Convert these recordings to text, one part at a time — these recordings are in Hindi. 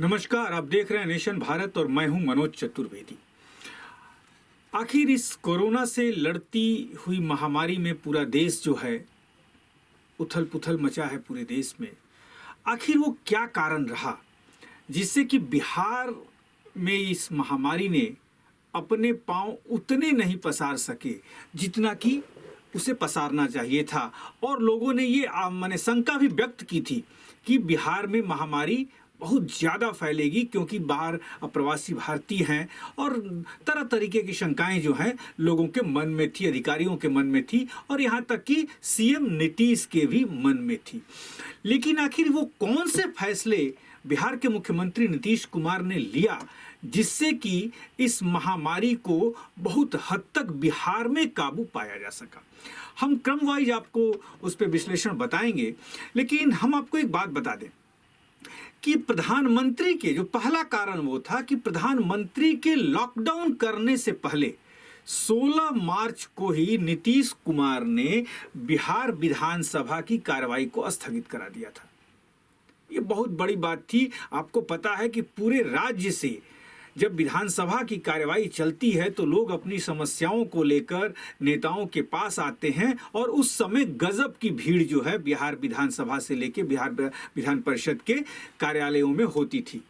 नमस्कार, आप देख रहे हैं नेशन भारत और मैं हूं मनोज चतुर्वेदी। आखिर इस कोरोना से लड़ती हुई महामारी में पूरा देश जो है उथल पुथल मचा है पूरे देश में। आखिर वो क्या कारण रहा जिससे कि बिहार में इस महामारी ने अपने पांव उतने नहीं पसार सके जितना कि उसे पसारना चाहिए था। और लोगों ने ये माने शंका भी व्यक्त की थी कि बिहार में महामारी बहुत ज़्यादा फैलेगी क्योंकि बाहर अप्रवासी भारतीय हैं, और तरह तरीके की शंकाएं जो हैं लोगों के मन में थी, अधिकारियों के मन में थी, और यहाँ तक कि सीएम नीतीश के भी मन में थी। लेकिन आखिर वो कौन से फैसले बिहार के मुख्यमंत्री नीतीश कुमार ने लिया जिससे कि इस महामारी को बहुत हद तक बिहार में काबू पाया जा सका? हम क्रम वाइज आपको उस पर विश्लेषण बताएंगे, लेकिन हम आपको एक बात बता दें कि प्रधानमंत्री के जो पहला कारण वो था कि प्रधानमंत्री के लॉकडाउन करने से पहले 16 मार्च को ही नीतीश कुमार ने बिहार विधानसभा की कार्रवाई को स्थगित करा दिया था। ये बहुत बड़ी बात थी। आपको पता है कि पूरे राज्य से जब विधानसभा की कार्यवाही चलती है तो लोग अपनी समस्याओं को लेकर नेताओं के पास आते हैं, और उस समय गजब की भीड़ जो है बिहार विधानसभा से लेकर बिहार विधान परिषद के कार्यालयों में होती थी।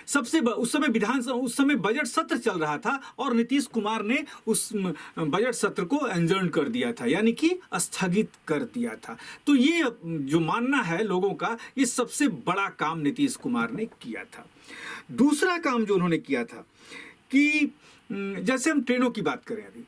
उस समय बजट सत्र चल रहा था और नीतीश कुमार ने उस बजट सत्र को एडजर्न कर दिया था, यानी कि स्थगित कर दिया था। तो ये जो मानना है लोगों का, ये सबसे बड़ा काम नीतीश कुमार ने किया था। दूसरा काम जो उन्होंने किया था कि जैसे हम ट्रेनों की बात करें अभी,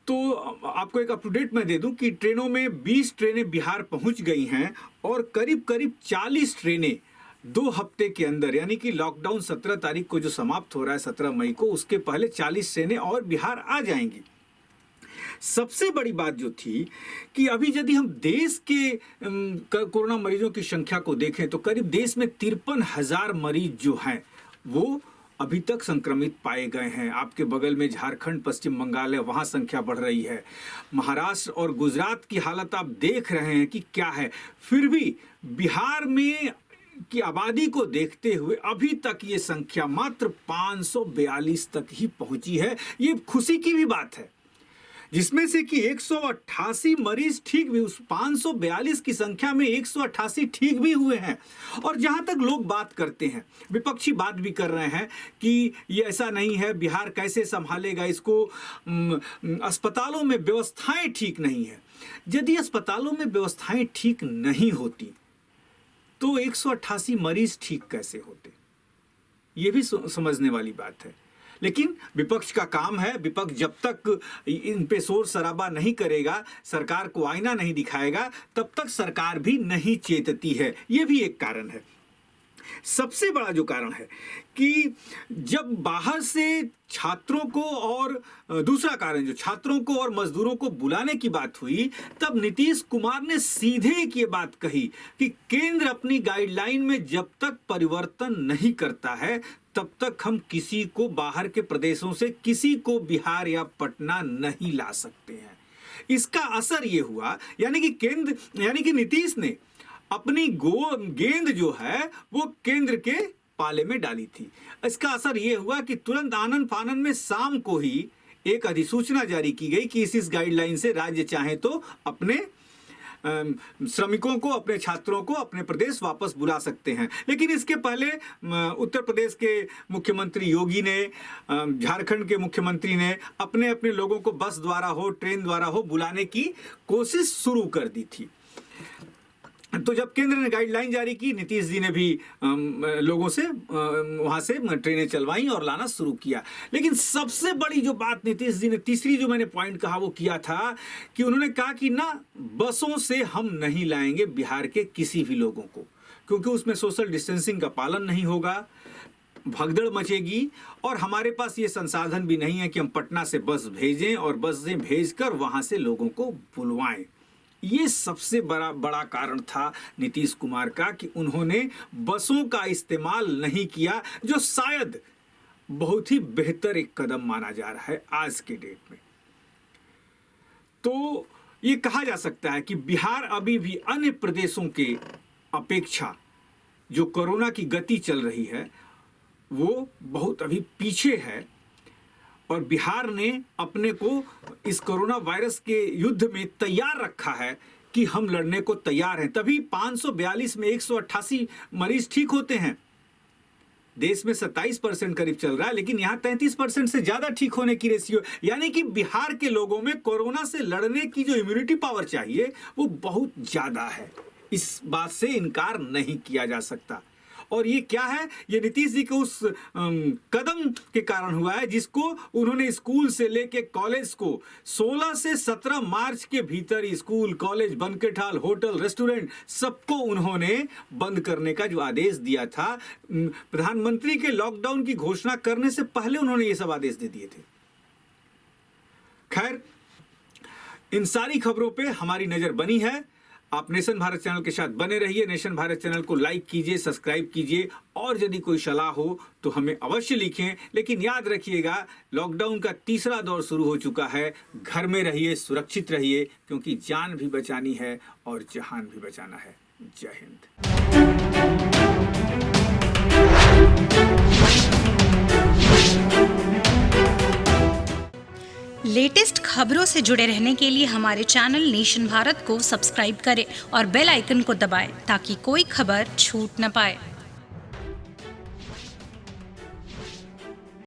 तो आपको एक अप टू डेट मैं दे दूं कि ट्रेनों में 20 ट्रेनें बिहार पहुंच गई हैं, और करीब करीब 40 ट्रेनें 2 हफ्ते के अंदर, यानी कि लॉकडाउन 17 तारीख को जो समाप्त हो रहा है 17 मई को, उसके पहले 40 ट्रेनें और बिहार आ जाएंगी। सबसे बड़ी बात जो थी कि अभी यदि हम देश के कोरोना मरीजों की संख्या को देखें तो करीब देश में 53,000 मरीज जो हैं वो अभी तक संक्रमित पाए गए हैं। आपके बगल में झारखंड, पश्चिम बंगाल है, वहाँ संख्या बढ़ रही है। महाराष्ट्र और गुजरात की हालत आप देख रहे हैं कि क्या है। फिर भी बिहार में की आबादी को देखते हुए अभी तक ये संख्या मात्र 542 तक ही पहुंची है। ये खुशी की भी बात है, जिसमें से कि 188 मरीज ठीक भी, उस 542 की संख्या में 188 ठीक भी हुए हैं। और जहां तक लोग बात करते हैं, विपक्षी बात भी कर रहे हैं कि ये ऐसा नहीं है, बिहार कैसे संभालेगा इसको, अस्पतालों में व्यवस्थाएं ठीक नहीं है। यदि अस्पतालों में व्यवस्थाएं ठीक नहीं होती तो 188 मरीज ठीक कैसे होते? ये भी समझने वाली बात है। लेकिन विपक्ष का काम है, विपक्ष जब तक इन पे शोर शराबा नहीं करेगा, सरकार को आईना नहीं दिखाएगा, तब तक सरकार भी नहीं चेतती है। ये भी एक कारण है। सबसे बड़ा जो कारण है कि जब बाहर से छात्रों को, और दूसरा कारण जो छात्रों को और मजदूरों को बुलाने की बात हुई, तब नीतीश कुमार ने सीधे एक ये बात कही कि केंद्र अपनी गाइडलाइन में जब तक परिवर्तन नहीं करता है तब तक हम किसी को बाहर के प्रदेशों से किसी को बिहार या पटना नहीं ला सकते हैं। इसका असर ये हुआ, यानी कि नीतीश ने अपनी गेंद जो है वो केंद्र के पाले में डाली थी। इसका असर ये हुआ कि तुरंत आनन फानन में शाम को ही एक अधिसूचना जारी की गई कि इस गाइडलाइन से राज्य चाहे तो अपने श्रमिकों को, अपने छात्रों को अपने प्रदेश वापस बुला सकते हैं। लेकिन इसके पहले उत्तर प्रदेश के मुख्यमंत्री योगी ने, झारखंड के मुख्यमंत्री ने अपने अपने लोगों को बस द्वारा हो, ट्रेन द्वारा हो बुलाने की कोशिश शुरू कर दी थी। तो जब केंद्र ने गाइडलाइन जारी की, नीतीश जी ने भी लोगों से वहां से ट्रेनें चलवाई और लाना शुरू किया। लेकिन सबसे बड़ी जो बात नीतीश जी ने, तीसरी जो मैंने पॉइंट कहा, वो किया था कि उन्होंने कहा कि ना, बसों से हम नहीं लाएंगे बिहार के किसी भी लोगों को, क्योंकि उसमें सोशल डिस्टेंसिंग का पालन नहीं होगा, भगदड़ मचेगी, और हमारे पास ये संसाधन भी नहीं है कि हम पटना से बस भेजें और बस से भेजकर वहां से लोगों को बुलवाएं। ये सबसे बड़ा कारण था नीतीश कुमार का कि उन्होंने बसों का इस्तेमाल नहीं किया, जो शायद बहुत ही बेहतर एक कदम माना जा रहा है आज के डेट में। तो ये कहा जा सकता है कि बिहार अभी भी अन्य प्रदेशों के अपेक्षा जो कोरोना की गति चल रही है वो बहुत अभी पीछे है, और बिहार ने अपने को इस कोरोना वायरस के युद्ध में तैयार रखा है कि हम लड़ने को तैयार हैं। तभी 542 में 188 मरीज ठीक होते हैं। देश में 27% करीब चल रहा है, लेकिन यहाँ 33% से ज्यादा ठीक होने की रेशियो, यानी कि बिहार के लोगों में कोरोना से लड़ने की जो इम्यूनिटी पावर चाहिए वो बहुत ज्यादा है। इस बात से इनकार नहीं किया जा सकता। और ये क्या है? ये नीतीश जी के उस कदम के कारण हुआ है जिसको उन्होंने स्कूल से लेके कॉलेज को 16 से 17 मार्च के भीतर school, college, banquet hall, hotel, restaurant सबको उन्होंने बंद करने का जो आदेश दिया था, प्रधानमंत्री के लॉकडाउन की घोषणा करने से पहले उन्होंने ये सब आदेश दे दिए थे। खैर, इन सारी खबरों पे हमारी नजर बनी है। आप नेशन भारत चैनल के साथ बने रहिए। नेशन भारत चैनल को लाइक कीजिए, सब्सक्राइब कीजिए, और यदि कोई सलाह हो तो हमें अवश्य लिखें। लेकिन याद रखिएगा, लॉकडाउन का तीसरा दौर शुरू हो चुका है। घर में रहिए, सुरक्षित रहिए, क्योंकि जान भी बचानी है और जहान भी बचाना है। जय हिंद। लेटेस्ट खबरों से जुड़े रहने के लिए हमारे चैनल नेशन भारत को सब्सक्राइब करें और बेल आइकन को दबाएं ताकि कोई खबर छूट न पाए।